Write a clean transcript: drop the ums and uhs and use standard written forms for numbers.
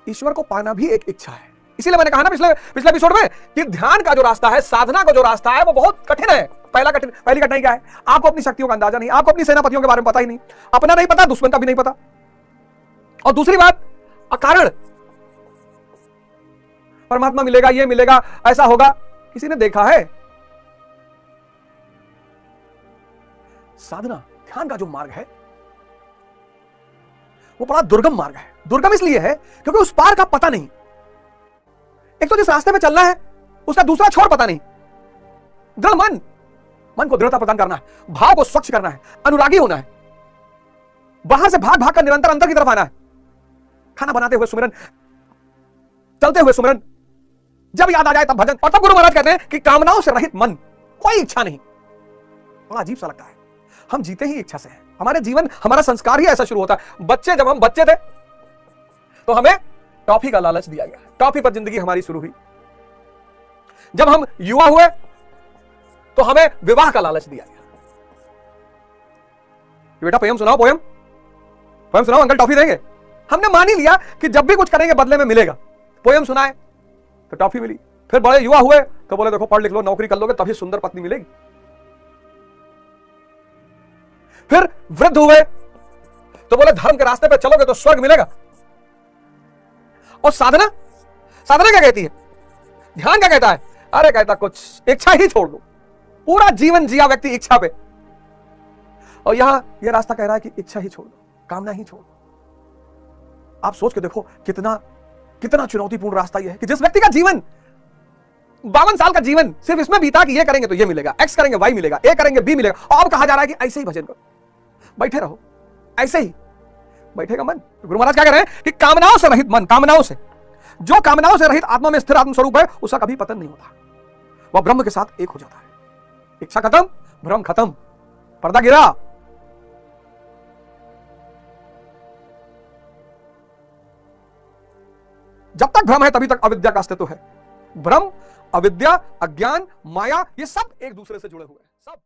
ईश्वर को पाना भी एक इच्छा है। इसीलिए मैंने कहा ना पिछले एपिसोड में कि ध्यान का जो रास्ता है, साधना का जो रास्ता है, वो बहुत कठिन है। पहली कठिनाई क्या है? आपको अपनी शक्तियों का अंदाजा नहीं, आपको अपनी सेनापतियों के बारे में पता ही नहीं, अपना नहीं पता, दुश्मन का भी नहीं पता। और दूसरी बात, अकारण परमात्मा मिलेगा, ये मिलेगा, ऐसा होगा, किसी ने देखा है? साधना, ध्यान का जो मार्ग है वो बड़ा दुर्गम मार्ग है। दुर्गम इसलिए है क्योंकि उस पार का पता नहीं। एक तो जिस रास्ते में चलना है उसका दूसरा छोर पता नहीं। दृढ़ मन को दृढ़ता प्रदान करना है, भाव को स्वच्छ करना है, अनुरागी होना है, बाहर से भाग कर निरंतर अंदर की तरफ आना है। खाना बनाते हुए सुमिरन, चलते हुए सुमिरन, जब याद आ जाए तब भजन। और तब गुरु महाराज कहते हैं कि कामनाओं से रहित मन, कोई इच्छा नहीं। बड़ा अजीब सा लगता है। हम जीते ही इच्छा से हैं। हमारे जीवन, हमारा संस्कार ही ऐसा शुरू होता है। जब हम बच्चे थे तो हमें टॉफी का लालच दिया गया, टॉफी पर जिंदगी हमारी शुरू हुई। जब हम युवा हुए तो हमें विवाह का लालच दिया गया। बेटा पोयम सुनाओ, पोयम सुनाओ, अंकल टॉफी देंगे। हमने मान ही लिया कि जब भी कुछ करेंगे बदले में मिलेगा। पोयम सुनाए तो टॉफी मिली। फिर बड़े युवा हुए तो बोले देखो पढ़ लिख लो, नौकरी कर लोगे तभी सुंदर पत्नी मिलेगी। फिर वृद्ध हुए तो बोले धर्म के रास्ते पे चलोगे तो स्वर्ग मिलेगा। और साधना क्या कहती है? ध्यान क्या कहता है? अरे कहता कुछ इच्छा ही छोड़ दो। पूरा जीवन जिया व्यक्ति इच्छा पे, और यहां यह रास्ता कह रहा है कि इच्छा ही छोड़ दो, कामना ही छोड़ दो। आप सोच के देखो कितना चुनौतीपूर्ण रास्ता यह है कि जिस व्यक्ति का जीवन 52 साल का जीवन सिर्फ इसमें बीता कि ये करेंगे तो ये मिलेगा, एक्स करेंगे वाई मिलेगा, ए करेंगे बी मिलेगा, और अब कहा जा रहा है कि ऐसे ही भजन करो, बैठे रहो, ऐसे ही बैठेगा मन। गुरु महाराज क्या कह रहे हैं कि कामनाओं से रहित मन, जो कामनाओं से रहित आत्मा में स्थिर आत्म स्वरूप है, उसका कभी पतन नहीं होता। वह ब्रह्म के साथ एक हो जाता है। इच्छा खत्म, भ्रम खत्म, पर्दा गिरा। जब तक भ्रम है तभी तक अविद्या का अस्तित्व है। भ्रम, अविद्या, अज्ञान, माया, ये सब एक दूसरे से जुड़े हुए हैं, सब।